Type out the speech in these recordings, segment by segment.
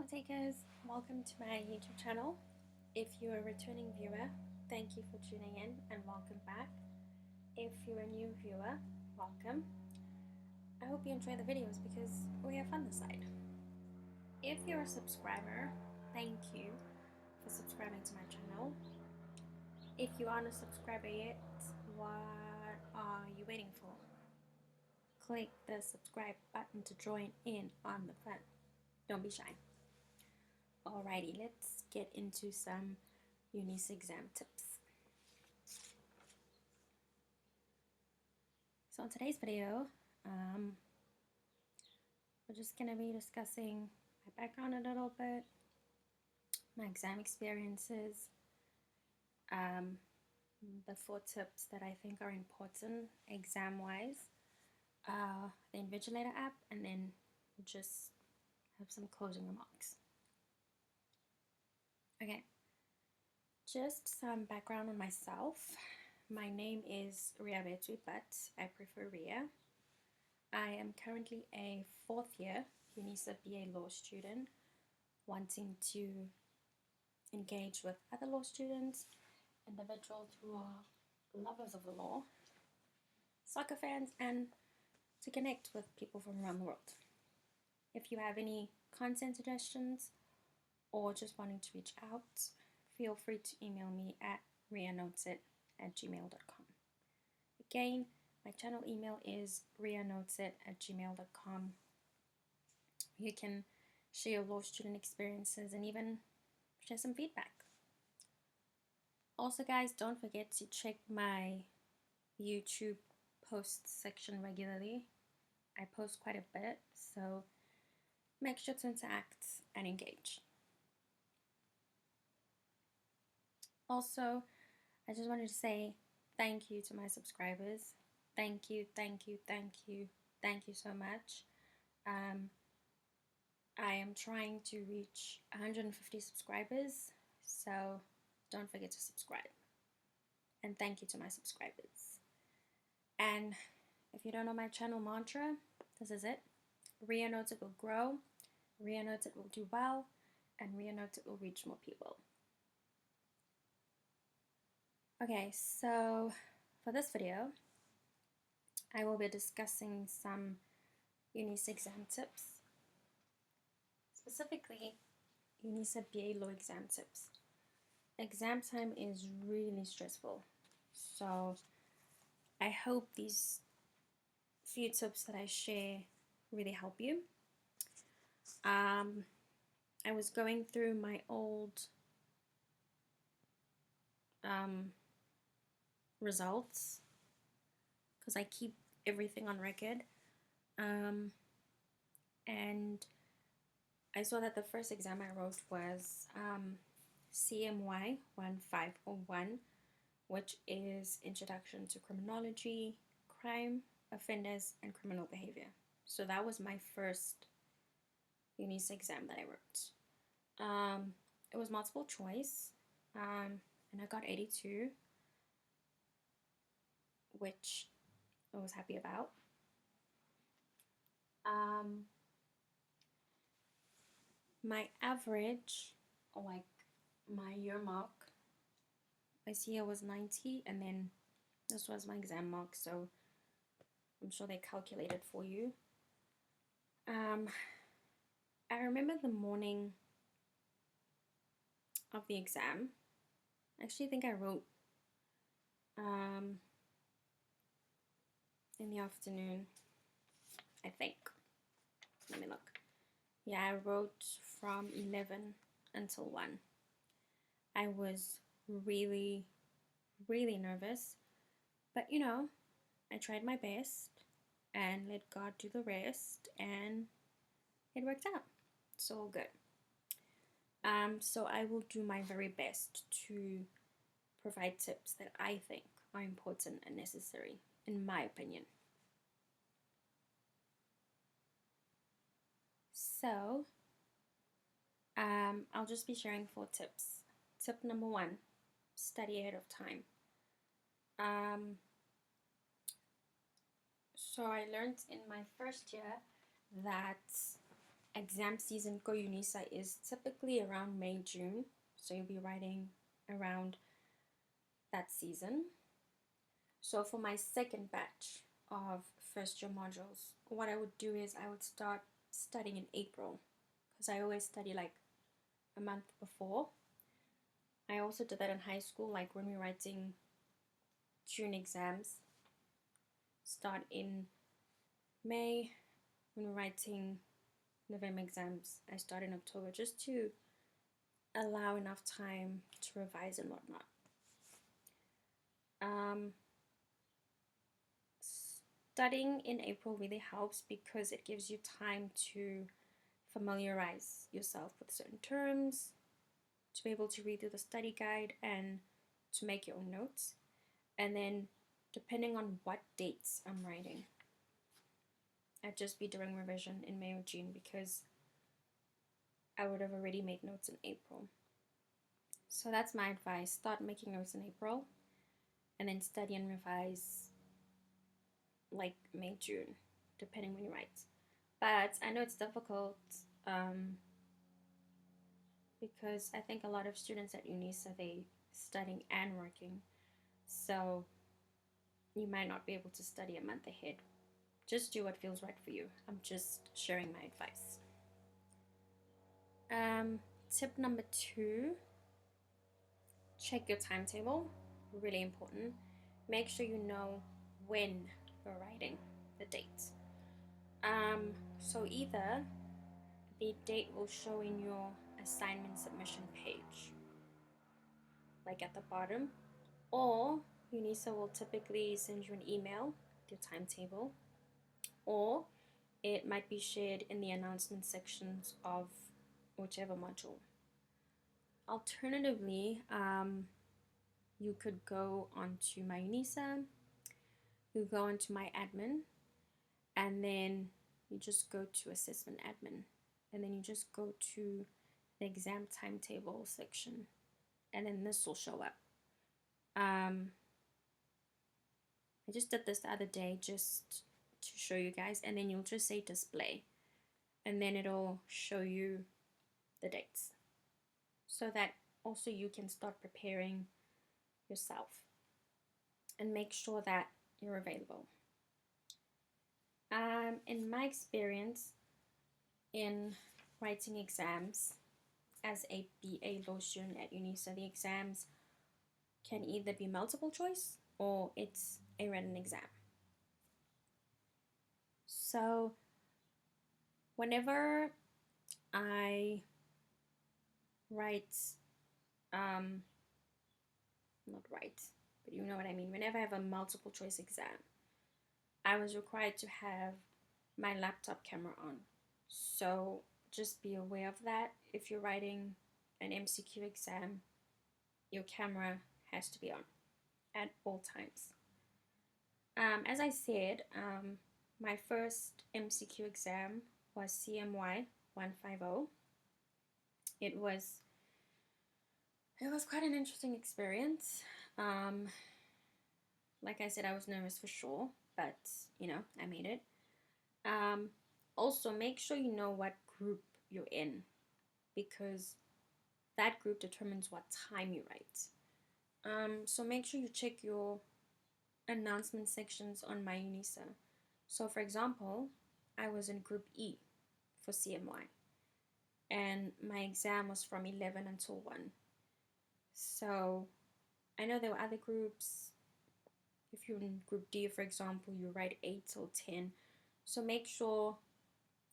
NoteTakers, welcome to my YouTube channel. If you're a returning viewer, thank you for tuning in and welcome back. If you're a new viewer, welcome. I hope you enjoy the videos because we have fun this side. If you're a subscriber, thank you for subscribing to my channel. If you aren't a subscriber yet, what are you waiting for? Click the subscribe button to join in on the fun. Don't be shy. Alrighty, let's get into some UNISA exam tips. So in today's video, we're just going to be discussing my background a little bit, my exam experiences, the 4 tips that I think are important exam-wise, the Invigilator app, and then just have some closing remarks. Okay, just some background on myself. My name is Ria Betwi, but I prefer Ria. I am currently a 4th year UNISA BA Law student, wanting to engage with other law students, individuals who are lovers of the law, soccer fans, and to connect with people from around the world. If you have any content suggestions or just wanting to reach out, feel free to email me at rianotesat@gmail.com. Again, my channel email is rianotesat@gmail.com. You can share your law student experiences and even share some feedback. Also, guys, don't forget to check my YouTube post section regularly. I post quite a bit, so make sure to interact and engage. Also, I just wanted to say thank you to my subscribers. Thank you, thank you, thank you, thank you so much. I am trying to reach 150 subscribers, so don't forget to subscribe. And thank you to my subscribers. And if you don't know my channel mantra, this is it. Ria Notes It will grow, Ria Notes It will do well, and Ria Notes It will reach more people. Okay, so for this video, I will be discussing some UNISA exam tips, specifically UNISA BA Law exam tips. Exam time is really stressful, so I hope these few tips that I share really help you. I was going through my old results because I keep everything on record, and I saw that the first exam I wrote was CMY 1501, which is Introduction to Criminology, Crime, Offenders, and Criminal Behavior. So that was my first UNISA exam that I wrote. It was multiple choice, and I got 82, which I was happy about. My average, like my year mark, this year was 90, and then this was my exam mark, so I'm sure they calculated for you. I remember the morning of the exam. I actually think I wrote in the afternoon, I think. Let me look. Yeah, I wrote from 11 until 1. I was really, really nervous, but you know, I tried my best and let God do the rest, and it worked out. It's all good. So I will do my very best to provide tips that I think are important and necessary, in my opinion. So, I'll just be sharing 4 tips. Tip number 1, study ahead of time. So I learned in my first year that exam season for UNISA is typically around May, June. So you'll be writing around that season. So for my second batch of first year modules, what I would do is I would start studying in April, because I always study like a month before. I also did that in high school, like when we're writing June exams, start in May. When we're writing November exams, I start in October, just to allow enough time to revise and whatnot. Studying in April really helps because it gives you time to familiarize yourself with certain terms, to be able to read through the study guide and to make your own notes. And then depending on what dates I'm writing, I'd just be doing revision in May or June, because I would have already made notes in April. So that's my advice. Start making notes in April and then study and revise like May, June, depending when you write. But I know it's difficult because I think a lot of students at UNISA, they studying and working. So you might not be able to study a month ahead. Just do what feels right for you. I'm just sharing my advice. Tip number 2, check your timetable. Really important. Make sure you know when you're writing, the date. So either the date will show in your assignment submission page, like at the bottom, or UNISA will typically send you an email with your timetable, or it might be shared in the announcement sections of whichever module. Alternatively, you could go onto my UNISA, you go onto my admin, and then you just go to assessment admin, and then you just go to the exam timetable section, and then this will show up. I just did this the other day just to show you guys, and then you'll just say display, and then it'll show you the dates, so that also you can start preparing yourself and make sure that you're available. In my experience in writing exams as a BA law student at UNISA, the exams can either be multiple choice or it's a written exam. So whenever I write, not write, but you know what I mean, whenever I have a multiple choice exam, I was required to have my laptop camera on. So just be aware of that. If you're writing an MCQ exam, your camera has to be on at all times. As I said, my first MCQ exam was CMY 150. It was quite an interesting experience. Like I said, I was nervous for sure, but you know, I made it. Also, make sure you know what group you're in, because that group determines what time you write. So make sure you check your announcement sections on my UNISA. So for example, I was in group E for CMY, and my exam was from 11 until 1. So I know there were other groups. If you're in group D, for example, you write 8 till 10. So make sure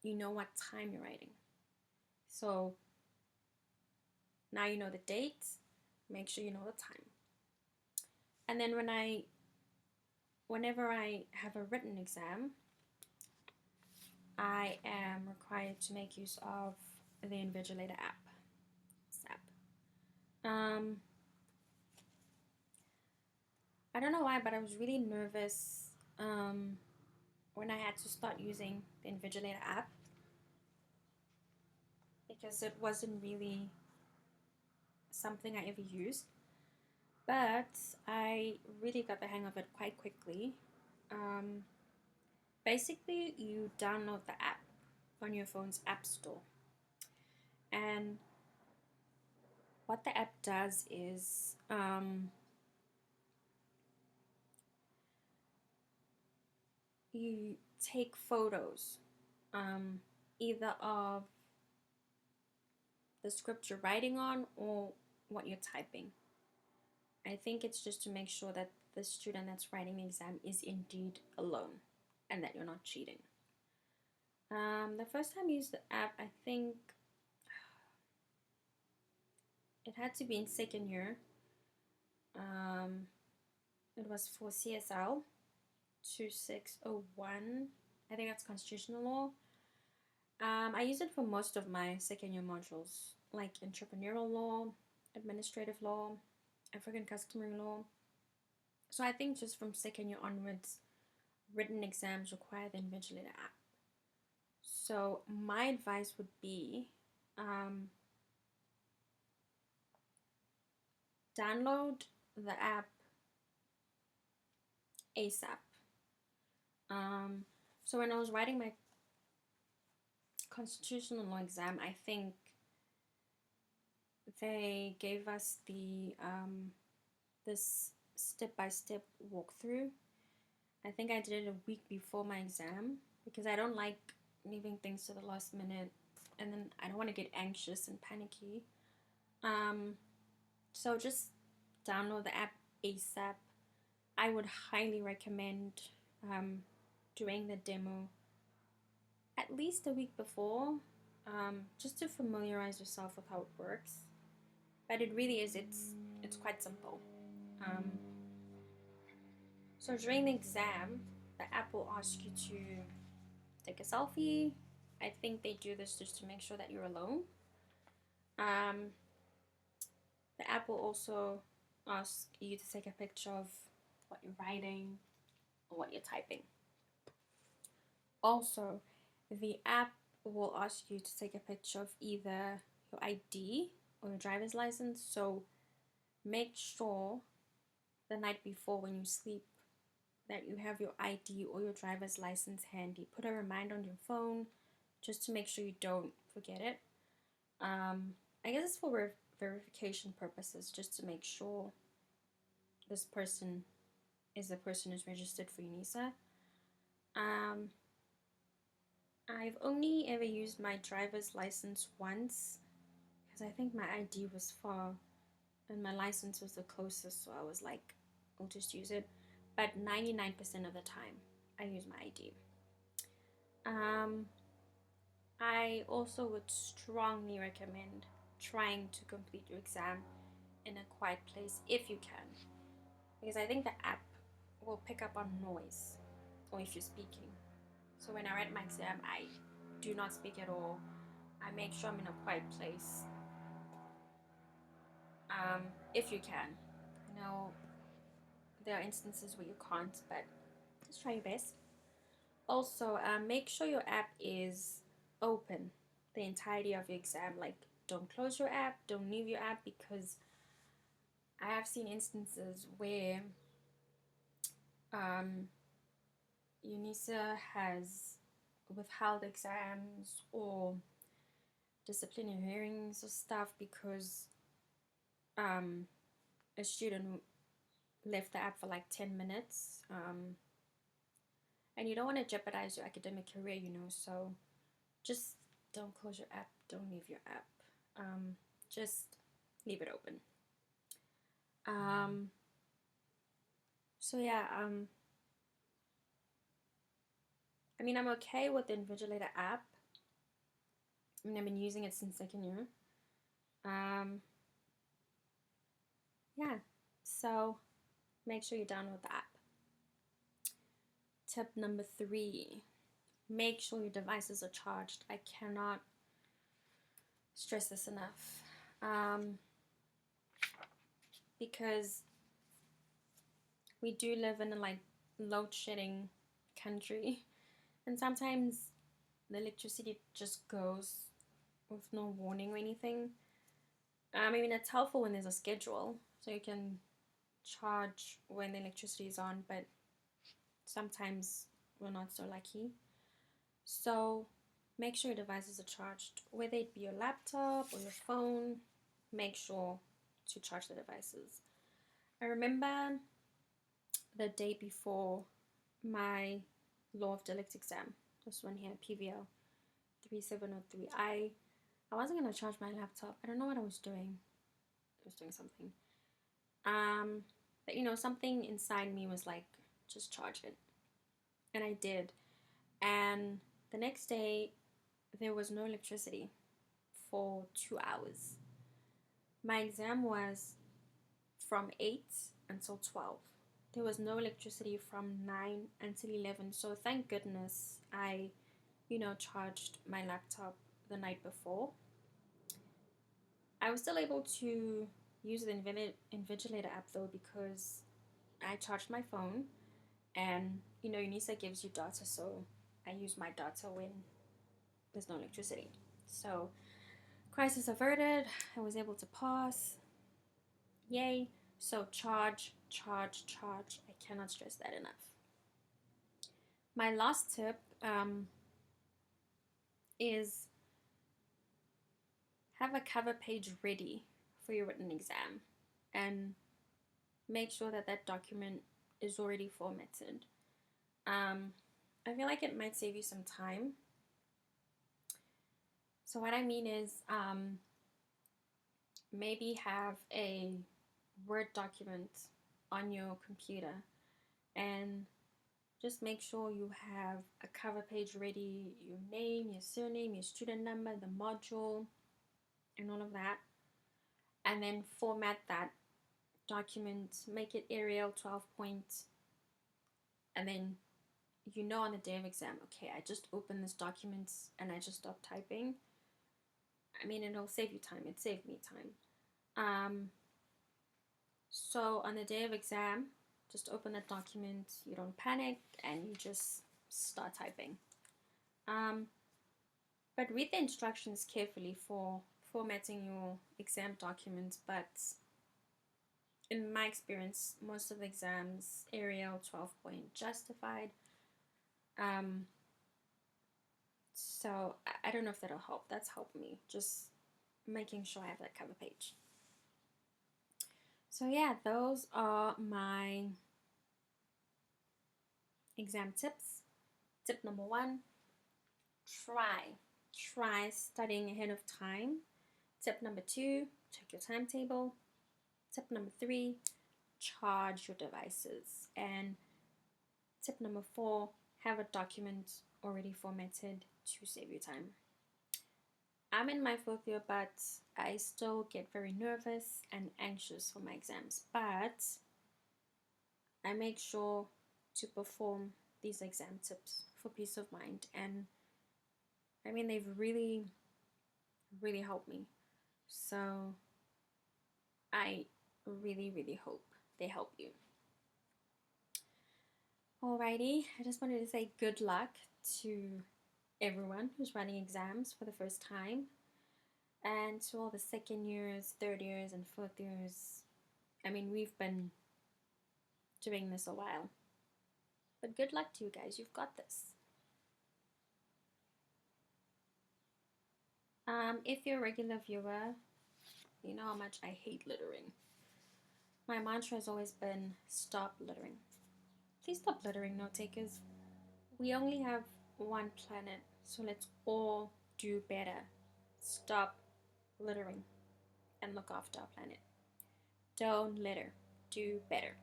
you know what time you're writing. So now you know the date, make sure you know the time. And then whenever I have a written exam, I am required to make use of the Invigilator app. I don't know why, but I was really nervous when I had to start using the Invigilator app, because it wasn't really something I ever used. But I really got the hang of it quite quickly. Basically, you download the app on your phone's app store. And what the app does is you take photos either of the script you're writing on or what you're typing. I think it's just to make sure that the student that's writing the exam is indeed alone and that you're not cheating. The first time I used the app, I think it had to be in second year. It was for CSL 2601. I think that's constitutional law. I use it for most of my second year modules, like entrepreneurial law, administrative law, African customary law. So I think just from second year onwards, written exams require the Invigilator app. So my advice would be download the app ASAP. So when I was writing my constitutional law exam, I think they gave us the this step-by-step walkthrough. I think I did it a week before my exam because I don't like leaving things to the last minute, and then I don't want to get anxious and panicky. So just download the app ASAP. I would highly recommend doing the demo at least a week before, just to familiarize yourself with how it works. But it really is, it's quite simple. So during the exam, the app will ask you to take a selfie. I think they do this just to make sure that you're alone. The app will also ask you to take a picture of what you're writing or what you're typing. Also, the app will ask you to take a picture of either your ID or your driver's license. So make sure the night before when you sleep that you have your ID or your driver's license handy. Put a reminder on your phone just to make sure you don't forget it. I guess it's for verification purposes, just to make sure this person is the person who's registered for UNISA. I've only ever used my driver's license once because I think my ID was far and my license was the closest, so I was like, I'll just use it. But 99% of the time, I use my ID. I also would strongly recommend trying to complete your exam in a quiet place if you can, because I think the app will pick up on noise or if you're speaking. So when I write my exam, I do not speak at all. I make sure I'm in a quiet place. If you can. I know there are instances where you can't, but just try your best. Also, make sure your app is open the entirety of your exam. Like, don't close your app, don't leave your app, because I have seen instances where UNISA has withheld exams or disciplinary hearings or stuff because a student left the app for like 10 minutes. And you don't want to jeopardize your academic career, so just don't close your app, don't leave your app. Just leave it open. So yeah, I mean, I'm okay with the Invigilator app. I mean, I've been using it since second year. Yeah, so make sure you download the app. Tip number 3, make sure your devices are charged. I cannot stress this enough. Because we do live in a load shedding country, and sometimes the electricity just goes with no warning or anything. I mean, it's helpful when there's a schedule, so you can charge when the electricity is on, but sometimes we're not so lucky. So make sure your devices are charged, whether it be your laptop or your phone. Make sure to charge the devices. I remember the day before my Law of Dialect exam, this one here, PVL 3703, I wasn't going to charge my laptop. I don't know what I was doing. I was doing something. But you know, something inside me was like, just charge it. And I did. And the next day, there was no electricity for 2 hours. My exam was from 8 until 12. There was no electricity from 9 until 11. So thank goodness I, charged my laptop the night before. I was still able to use the Invigilator app though, because I charged my phone, and UNISA gives you data, so I use my data when there's no electricity. So crisis averted. I was able to pass. Yay. So charge. I cannot stress that enough. My last tip is have a cover page ready for your written exam, and make sure that that document is already formatted. I feel like it might save you some time. So what I mean is, maybe have a Word document on your computer, and just make sure you have a cover page ready, your name, your surname, your student number, the module, and all of that. And then format that document, make it Arial 12 point, and then on the day of exam, okay, I just opened this document and I just stopped typing. I mean, it'll save you time. It saved me time. So on the day of exam, just open that document, you don't panic, and you just start typing. But read the instructions carefully for formatting your exam documents. But in my experience, most of the exams, Arial 12 point justified. So I don't know if that'll help. That's helped me, just making sure I have that cover page. So yeah, those are my exam tips. Tip number 1, try studying ahead of time. Tip number 2, check your timetable. Tip number 3, charge your devices. And tip number 4, have a document already formatted to save you time. I'm in my 4th year, but I still get very nervous and anxious for my exams. But I make sure to perform these exam tips for peace of mind. And I mean, they've really, really helped me. So I really, really hope they help you. Alrighty, I just wanted to say good luck to everyone who's running exams for the first time, and to all the 2nd years, 3rd years, and 4th years. I mean, we've been doing this a while, but good luck to you guys. You've got this. If you're a regular viewer, you know how much I hate littering. My mantra has always been stop littering. Please stop littering, NoteTakers. We only have one planet, so let's all do better. Stop littering and look after our planet. Don't litter. Do better.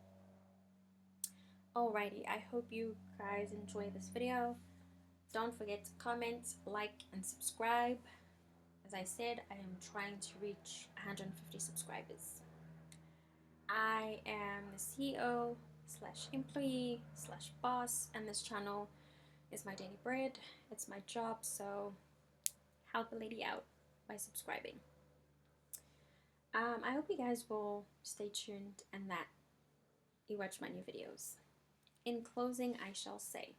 Alrighty, I hope you guys enjoy this video. Don't forget to comment, like, and subscribe. As I said, I am trying to reach 150 subscribers. I am the CEO/employee/boss, and this channel is my daily bread. It's my job, so help a lady out by subscribing. I hope you guys will stay tuned and that you watch my new videos. In closing, I shall say,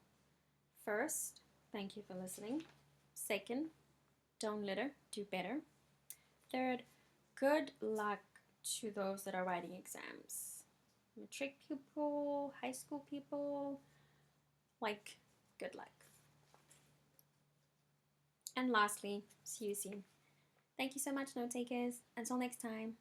first, thank you for listening. Second, don't litter, do better. Third, good luck to those that are writing exams. Matric people, high school people, good luck. And lastly, see you soon. Thank you so much, note takers. Until next time.